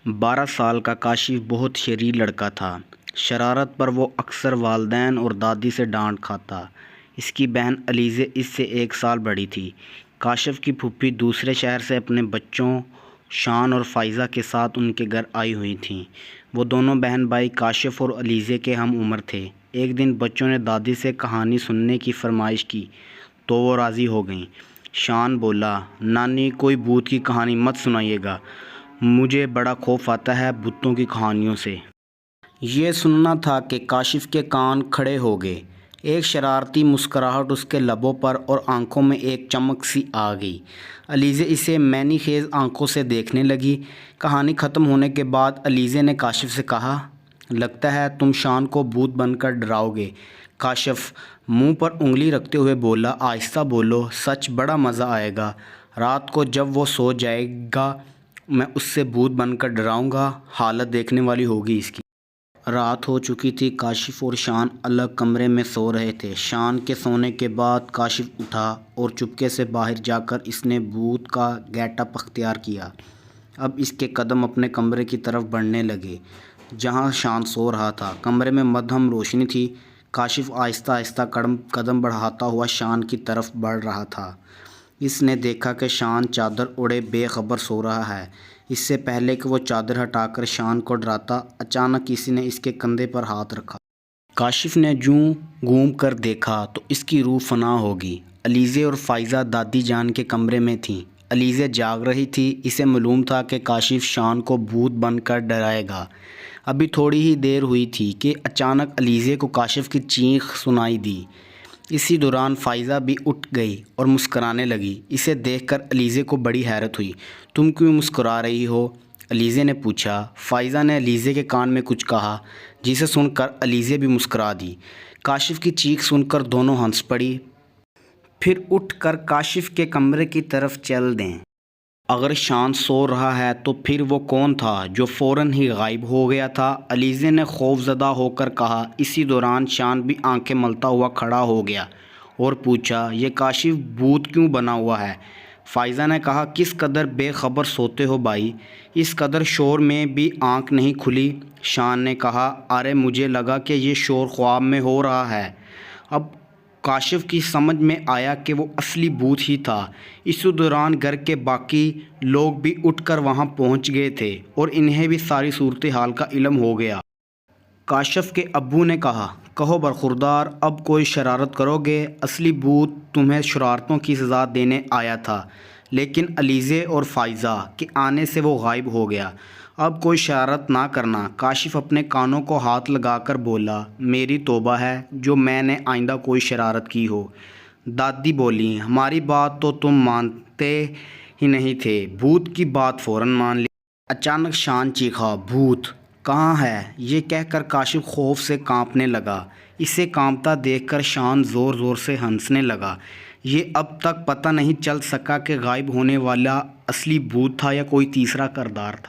12 سال کا کاشف بہت شریر لڑکا تھا۔ شرارت پر وہ اکثر والدین اور دادی سے ڈانٹ کھاتا۔ اس کی بہن علیزہ اس سے 1 سال بڑی تھی۔ کاشف کی پھوپھی دوسرے شہر سے اپنے بچوں شان اور فائزہ کے ساتھ ان کے گھر آئی ہوئی تھیں۔ وہ دونوں بہن بھائی کاشف اور علیزہ کے ہم عمر تھے۔ ایک دن بچوں نے دادی سے کہانی سننے کی فرمائش کی تو وہ راضی ہو گئیں۔ شان بولا، نانی کوئی بھوت کی کہانی مت سنائیے گا، مجھے بڑا خوف آتا ہے بھوتوں کی کہانیوں سے۔ یہ سننا تھا کہ کاشف کے کان کھڑے ہو گئے۔ ایک شرارتی مسکراہٹ اس کے لبوں پر اور آنکھوں میں ایک چمک سی آ گئی۔ علیزہ اسے مینی خیز آنکھوں سے دیکھنے لگی۔ کہانی ختم ہونے کے بعد علیزہ نے کاشف سے کہا، لگتا ہے تم شان کو بھوت بن کر ڈراؤ گے۔ کاشف منہ پر انگلی رکھتے ہوئے بولا، آہستہ بولو، سچ بڑا مزہ آئے گا۔ رات کو جب وہ سو جائے گا میں اس سے بھوت بن کر ڈراؤں گا، حالت دیکھنے والی ہوگی اس کی۔ رات ہو چکی تھی۔ کاشف اور شان الگ کمرے میں سو رہے تھے۔ شان کے سونے کے بعد کاشف اٹھا اور چپکے سے باہر جا کر اس نے بھوت کا گیٹ اپ اختیار کیا۔ اب اس کے قدم اپنے کمرے کی طرف بڑھنے لگے جہاں شان سو رہا تھا۔ کمرے میں مدھم روشنی تھی۔ کاشف آہستہ آہستہ قدم بڑھاتا ہوا شان کی طرف بڑھ رہا تھا۔ اس نے دیکھا کہ شان چادر اوڑھے بے خبر سو رہا ہے۔ اس سے پہلے کہ وہ چادر ہٹا کر شان کو ڈراتا، اچانک کسی نے اس کے کندھے پر ہاتھ رکھا۔ کاشف نے جوں گھوم کر دیکھا تو اس کی روح فنا ہو گئی۔ علیزہ اور فائزہ دادی جان کے کمرے میں تھیں۔ علیزہ جاگ رہی تھی۔ اسے معلوم تھا کہ کاشف شان کو بھوت بن کر ڈرائے گا۔ ابھی تھوڑی ہی دیر ہوئی تھی کہ اچانک علیزہ کو کاشف کی چیخ سنائی دی۔ اسی دوران فائزہ بھی اٹھ گئی اور مسکرانے لگی۔ اسے دیکھ کر علیزہ کو بڑی حیرت ہوئی۔ تم کیوں مسکرا رہی ہو؟ علیزہ نے پوچھا۔ فائزہ نے علیزہ کے کان میں کچھ کہا جسے سن کر علیزہ بھی مسکرا دی۔ کاشف کی چیخ سن کر دونوں ہنس پڑی۔ پھر اٹھ کر کاشف کے کمرے کی طرف چل دیں۔ اگر شان سو رہا ہے تو پھر وہ کون تھا جو فوراً ہی غائب ہو گیا تھا؟ علیزہ نے خوفزدہ ہو کر کہا۔ اسی دوران شان بھی آنکھیں ملتا ہوا کھڑا ہو گیا اور پوچھا، یہ کاشف بھوت کیوں بنا ہوا ہے؟ فائزہ نے کہا، کس قدر بے خبر سوتے ہو بھائی، اس قدر شور میں بھی آنکھ نہیں کھلی؟ شان نے کہا، ارے مجھے لگا کہ یہ شور خواب میں ہو رہا ہے۔ اب کاشف کی سمجھ میں آیا کہ وہ اصلی بھوت ہی تھا۔ اسی دوران گھر کے باقی لوگ بھی اٹھ کر وہاں پہنچ گئے تھے اور انہیں بھی ساری صورتحال کا علم ہو گیا۔ کاشف کے ابو نے کہا، کہو برخوردار، اب کوئی شرارت کرو گے؟ اصلی بھوت تمہیں شرارتوں کی سزا دینے آیا تھا، لیکن علیزہ اور فائزہ کے آنے سے وہ غائب ہو گیا۔ اب کوئی شرارت نہ کرنا۔ کاشف اپنے کانوں کو ہاتھ لگا کر بولا، میری توبہ ہے جو میں نے آئندہ کوئی شرارت کی ہو۔ دادی بولیں، ہماری بات تو تم مانتے ہی نہیں تھے، بھوت کی بات فوراً مان لی۔ اچانک شان چیخا، بھوت کہاں ہے؟ یہ کہہ کر کاشف خوف سے کانپنے لگا۔ اسے کانپتا دیکھ کر شان زور زور سے ہنسنے لگا۔ یہ اب تک پتہ نہیں چل سکا کہ غائب ہونے والا اصلی بھوت تھا یا کوئی تیسرا کردار تھا۔